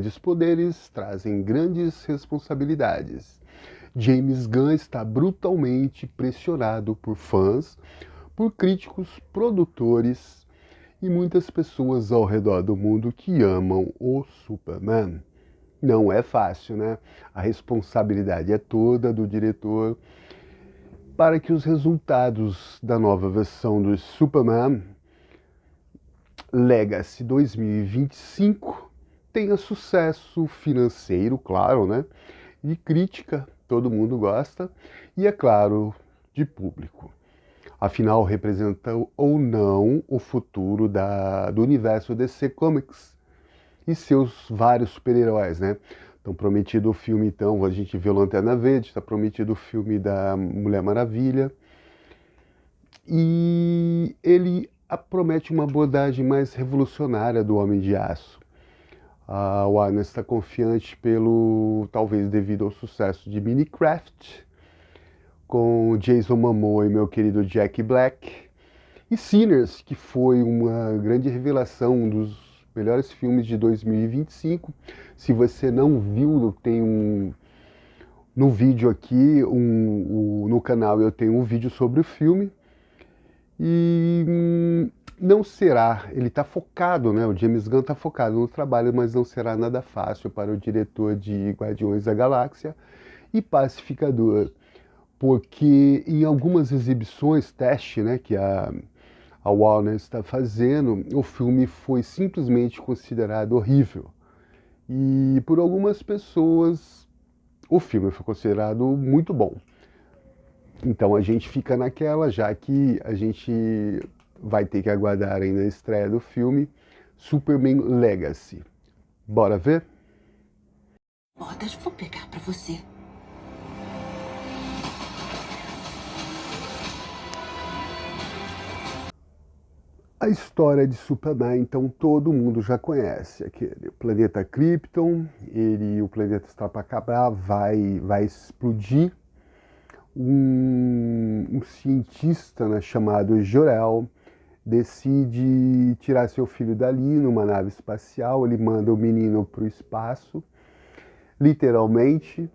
Grandes poderes trazem grandes responsabilidades. James Gunn está brutalmente pressionado por fãs, por críticos, produtores e muitas pessoas ao redor do mundo que amam o Superman. Não é fácil, né? A responsabilidade é toda do diretor para que os resultados da nova versão do Superman Legacy 2025 tenha sucesso financeiro, claro, né? De crítica, todo mundo gosta, e é claro, de público. Afinal, representa ou não o futuro do universo DC Comics e seus vários super-heróis, né? Então, prometido o filme, então, a gente vê o Lanterna Verde, está prometido o filme da Mulher Maravilha, e ele promete uma abordagem mais revolucionária do Homem de Aço. A Warner está confiante talvez devido ao sucesso de Minecraft, com Jason Momoa e meu querido Jack Black, e Sinners, que foi uma grande revelação, um dos melhores filmes de 2025. Se você não viu, tem no vídeo aqui, no canal eu tenho um vídeo sobre o filme. E não será, ele está focado, né? O James Gunn está focado no trabalho, mas não será nada fácil para o diretor de Guardiões da Galáxia e Pacificador, porque em algumas exibições, teste, né, que a Warner está fazendo, o filme foi simplesmente considerado horrível. E por algumas pessoas, o filme foi considerado muito bom. Então a gente fica naquela, já que a gente vai ter que aguardar ainda a estreia do filme Superman Legacy. Bora ver? Botas, vou pegar pra você. A história de Superman, então, todo mundo já conhece. Aquele planeta Krypton, o planeta está para acabar, vai explodir. Um cientista, né, chamado Jor-El decide tirar seu filho dali numa nave espacial. Ele manda o menino para o espaço, literalmente,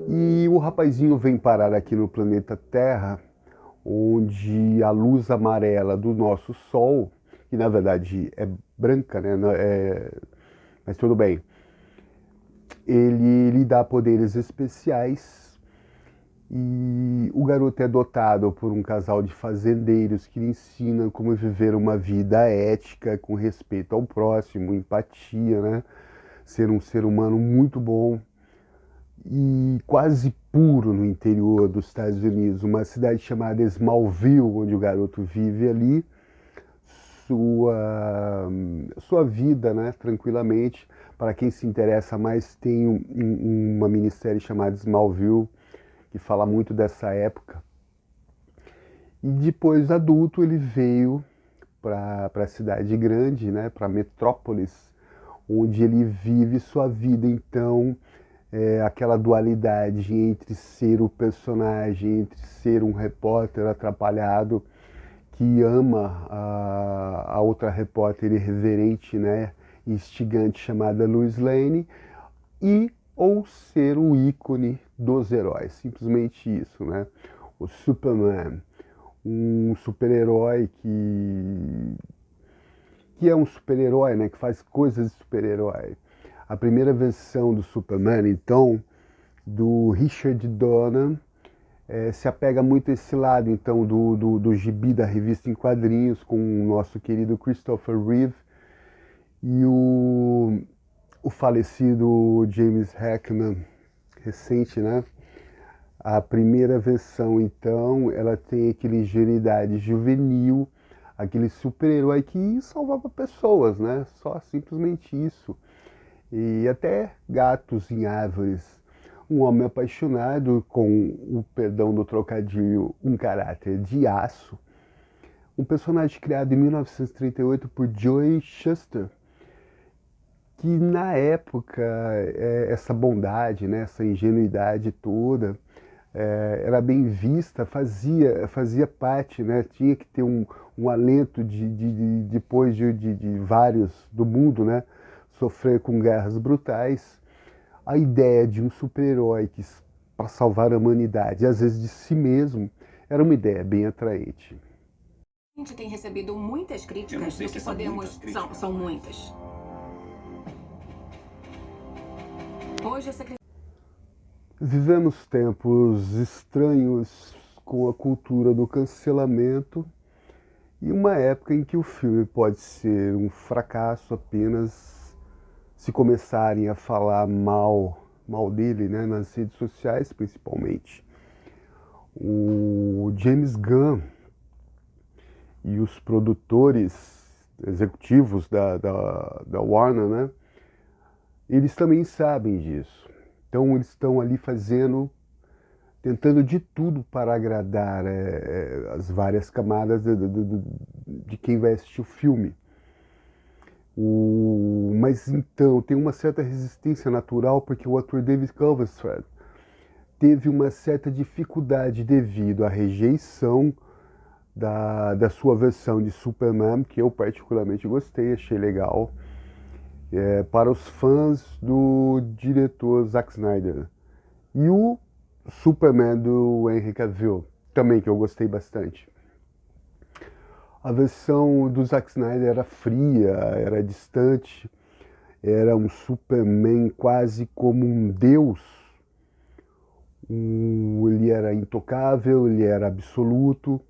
e o rapazinho vem parar aqui no planeta Terra, onde a luz amarela do nosso Sol, que na verdade é branca, né? Mas tudo bem, ele lhe dá poderes especiais. E o garoto é adotado por um casal de fazendeiros que lhe ensinam como viver uma vida ética, com respeito ao próximo, empatia, né? Ser um ser humano muito bom e quase puro no interior dos Estados Unidos, uma cidade chamada Smallville, onde o garoto vive ali sua vida, né, tranquilamente. Para quem se interessa mais, tem uma minissérie chamada Smallville, que fala muito dessa época. E depois, adulto, ele veio para a cidade grande, né, para Metrópolis, onde ele vive sua vida. Então, aquela dualidade entre ser o personagem, entre ser um repórter atrapalhado que ama a outra repórter irreverente, né, instigante chamada Lois Lane, ou ser o ícone dos heróis, simplesmente isso, né? O Superman, um super-herói que é um super-herói, né, que faz coisas de super-herói. A primeira versão do Superman, então, do Richard Donner, se apega muito a esse lado, então, do gibi da revista em quadrinhos, com o nosso querido Christopher Reeve e o falecido James Hackman, recente, né? A primeira versão, então, ela tem aquela ingenuidade juvenil, aquele super-herói que salvava pessoas, né? Só simplesmente isso. E até gatos em árvores. Um homem apaixonado, com o perdão do trocadilho, um caráter de aço. Um personagem criado em 1938 por Joey Shuster, que na época, essa bondade, né, essa ingenuidade toda, era bem vista, fazia parte, né, tinha que ter um alento depois de vários do mundo, né, sofrer com guerras brutais, a ideia de um super-herói que para salvar a humanidade, às vezes de si mesmo, era uma ideia bem atraente. A gente tem recebido muitas críticas do que podemos... São muitas. Hoje a secretaria... Vivemos tempos estranhos com a cultura do cancelamento e uma época em que o filme pode ser um fracasso apenas se começarem a falar mal dele, né, nas redes sociais principalmente. O James Gunn e os produtores executivos da Warner, né, eles também sabem disso. Então eles estão ali tentando de tudo para agradar as várias camadas de quem vai assistir o filme. Mas então tem uma certa resistência natural porque o ator David Coverdale teve uma certa dificuldade devido à rejeição da sua versão de Superman, que eu particularmente gostei, achei legal, para os fãs do diretor Zack Snyder. E o Superman do Henry Cavill, também, que eu gostei bastante. A versão do Zack Snyder era fria, era distante, era um Superman quase como um deus. Ele era intocável, ele era absoluto,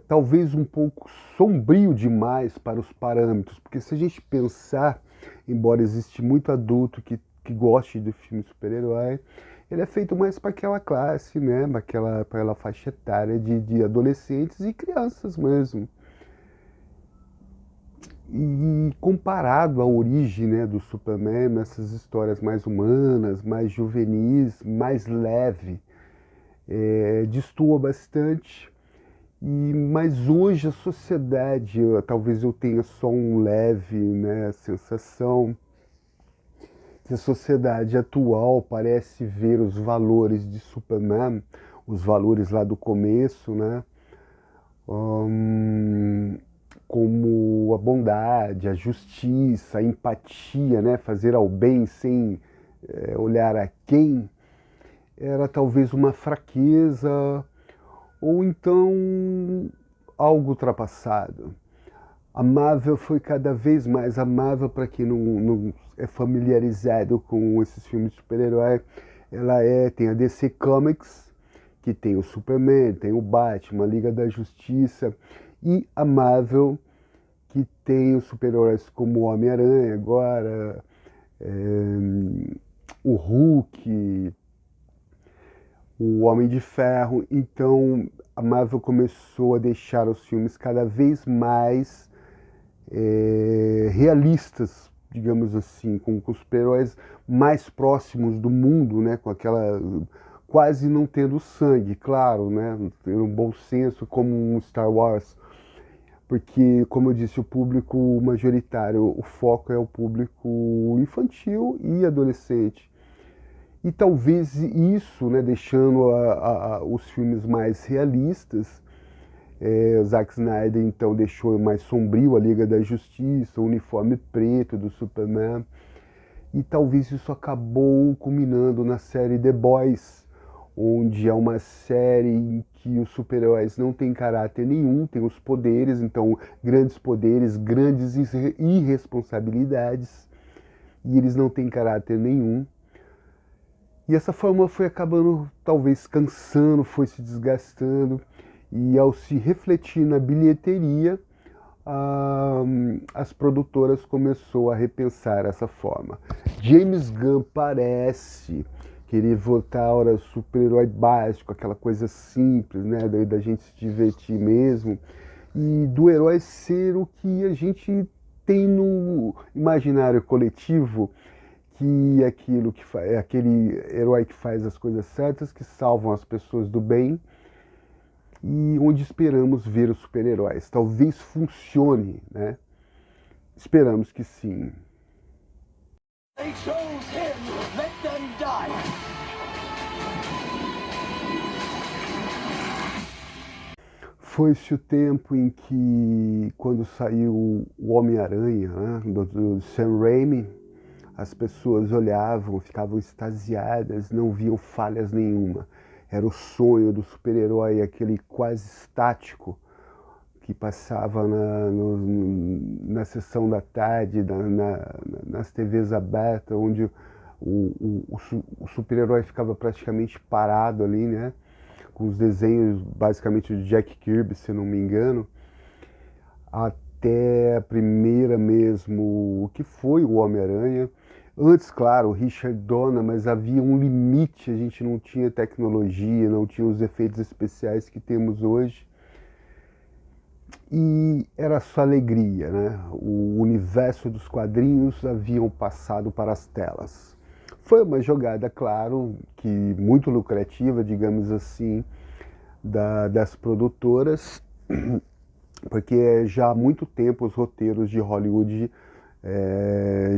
talvez um pouco sombrio demais para os parâmetros, porque se a gente pensar, embora existe muito adulto que goste de filme super-herói, ele é feito mais para aquela classe, né, para aquela faixa etária de adolescentes e crianças mesmo. E comparado à origem, né, do Superman, essas histórias mais humanas, mais juvenis, mais leve, destoa bastante. Mas hoje a sociedade, talvez eu tenha só um leve, né, sensação, que a sociedade atual parece ver os valores de Superman, os valores lá do começo, né, como a bondade, a justiça, a empatia, né, fazer ao bem sem olhar a quem, era talvez uma fraqueza ou então algo ultrapassado. A Marvel foi cada vez mais amável. Para quem não é familiarizado com esses filmes de super-herói, ela tem a DC Comics, que tem o Superman, tem o Batman, a Liga da Justiça, e a Marvel, que tem os super-heróis como o Homem-Aranha agora, o Hulk, o Homem de Ferro. Então a Marvel começou a deixar os filmes cada vez mais realistas, digamos assim, com os super-heróis mais próximos do mundo, né, com aquela quase não tendo sangue, claro, né, ter um bom senso como um Star Wars, porque, como eu disse, o público majoritário, o foco é o público infantil e adolescente. E talvez isso, né, deixando os filmes mais realistas, Zack Snyder então deixou mais sombrio a Liga da Justiça, o uniforme preto do Superman, e talvez isso acabou culminando na série The Boys, onde é uma série em que os super-heróis não têm caráter nenhum, têm os poderes, então grandes poderes, grandes irresponsabilidades, e eles não têm caráter nenhum. E essa forma foi acabando, talvez cansando, foi se desgastando, e ao se refletir na bilheteria, as produtoras começaram a repensar essa forma. James Gunn parece querer voltar ao super-herói básico, aquela coisa simples, né, da gente se divertir mesmo, e do herói ser o que a gente tem no imaginário coletivo, que é aquele herói que faz as coisas certas, que salvam as pessoas do bem, e onde esperamos ver os super-heróis. Talvez funcione, né? Esperamos que sim. They chose him. Let them die. Foi-se o tempo em que, quando saiu o Homem-Aranha, né, do Sam Raimi, as pessoas olhavam, ficavam extasiadas, não viam falhas nenhuma. Era o sonho do super-herói, aquele quase estático que passava na sessão da tarde, nas TVs abertas, onde o super-herói ficava praticamente parado ali, né? Com os desenhos basicamente de Jack Kirby, se não me engano, até a primeira mesmo, o que foi o Homem-Aranha. Antes, claro, o Richard Donner, mas havia um limite, a gente não tinha tecnologia, não tinha os efeitos especiais que temos hoje. E era só alegria, né? O universo dos quadrinhos haviam passado para as telas. Foi uma jogada, claro, que muito lucrativa, digamos assim, das produtoras, porque já há muito tempo os roteiros de Hollywood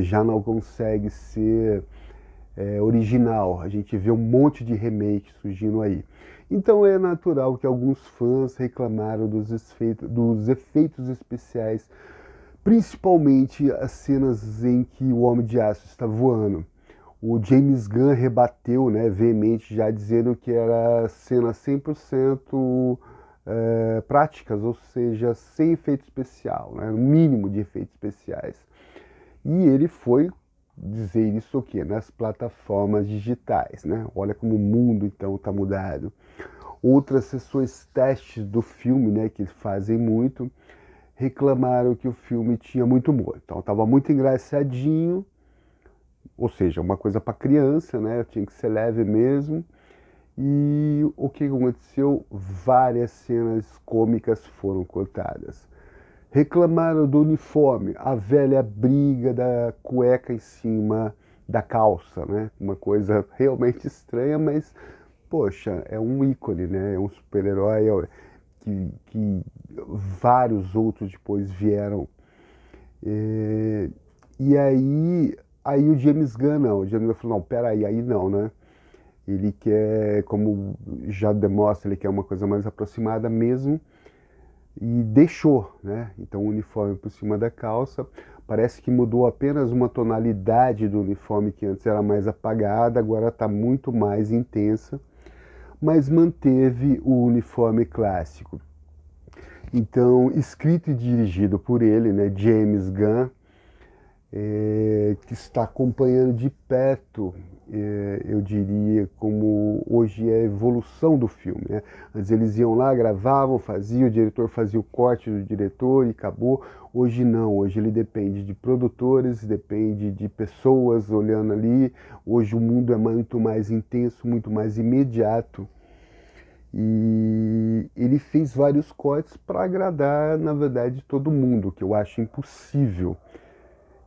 já não conseguem ser original. A gente vê um monte de remake surgindo aí. Então é natural que alguns fãs reclamaram dos efeitos especiais, principalmente as cenas em que o Homem de Aço está voando. O James Gunn rebateu, né, veemente, já dizendo que era cena 100% práticas, ou seja, sem efeito especial, né, um mínimo de efeitos especiais. E ele foi dizer isso o quê? Nas plataformas digitais, né? Olha como o mundo então está mudado. Outras sessões testes do filme, né, que eles fazem muito, reclamaram que o filme tinha muito humor. Então estava muito engraçadinho, ou seja, uma coisa para criança, né? Tinha que ser leve mesmo. E o que aconteceu? Várias cenas cômicas foram cortadas. Reclamaram do uniforme, a velha briga da cueca em cima da calça, né? Uma coisa realmente estranha, mas, poxa, é um ícone, né? É um super-herói que vários outros depois vieram. E aí o James Gunn não. O James Gunn falou, não, peraí, aí não, né? Ele quer, como já demonstra, ele quer uma coisa mais aproximada mesmo. E deixou, né? Então o uniforme por cima da calça, parece que mudou apenas uma tonalidade do uniforme que antes era mais apagada, agora está muito mais intensa, mas manteve o uniforme clássico. Então, escrito e dirigido por ele, né, James Gunn, que está acompanhando de perto, eu diria, como hoje é a evolução do filme, né? Antes eles iam lá, gravavam, faziam, o diretor fazia o corte do diretor e acabou. Hoje não, hoje ele depende de produtores, depende de pessoas olhando ali. Hoje o mundo é muito mais intenso, muito mais imediato. E ele fez vários cortes para agradar, na verdade, todo mundo, que eu acho impossível.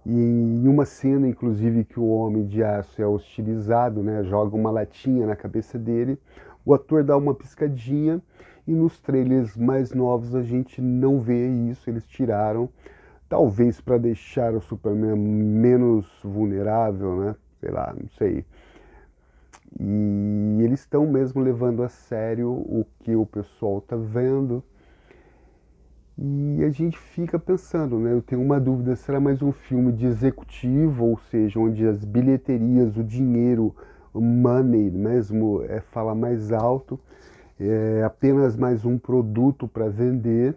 E em uma cena, inclusive, que o Homem de Aço é hostilizado, né, joga uma latinha na cabeça dele, o ator dá uma piscadinha e nos trailers mais novos a gente não vê isso, eles tiraram, talvez para deixar o Superman menos vulnerável, né, sei lá, não sei. E eles estão mesmo levando a sério o que o pessoal está vendo. E a gente fica pensando, né? Eu tenho uma dúvida, será mais um filme de executivo, ou seja, onde as bilheterias, o dinheiro, o money mesmo, fala mais alto, é apenas mais um produto para vender,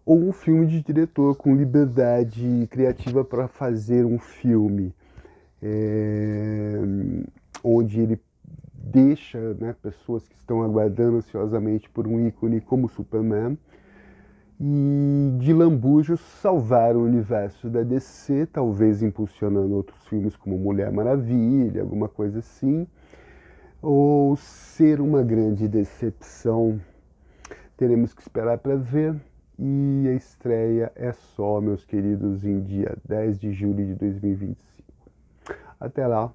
ou um filme de diretor com liberdade criativa para fazer um filme onde ele deixa, né, pessoas que estão aguardando ansiosamente por um ícone como Superman, e de lambujo salvar o universo da DC, talvez impulsionando outros filmes como Mulher Maravilha, alguma coisa assim, ou ser uma grande decepção. Teremos que esperar para ver, e a estreia é só, meus queridos, em dia 10 de julho de 2025. Até lá,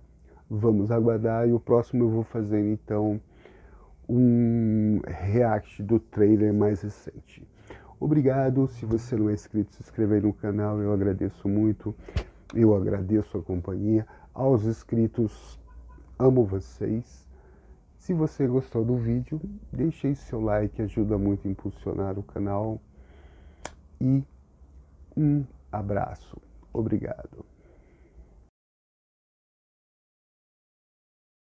vamos aguardar, e o próximo eu vou fazer então um react do trailer mais recente. Obrigado, se você não é inscrito, se inscreva aí no canal, eu agradeço muito, eu agradeço a companhia. Aos inscritos, amo vocês. Se você gostou do vídeo, deixe aí seu like, ajuda muito a impulsionar o canal. E um abraço. Obrigado.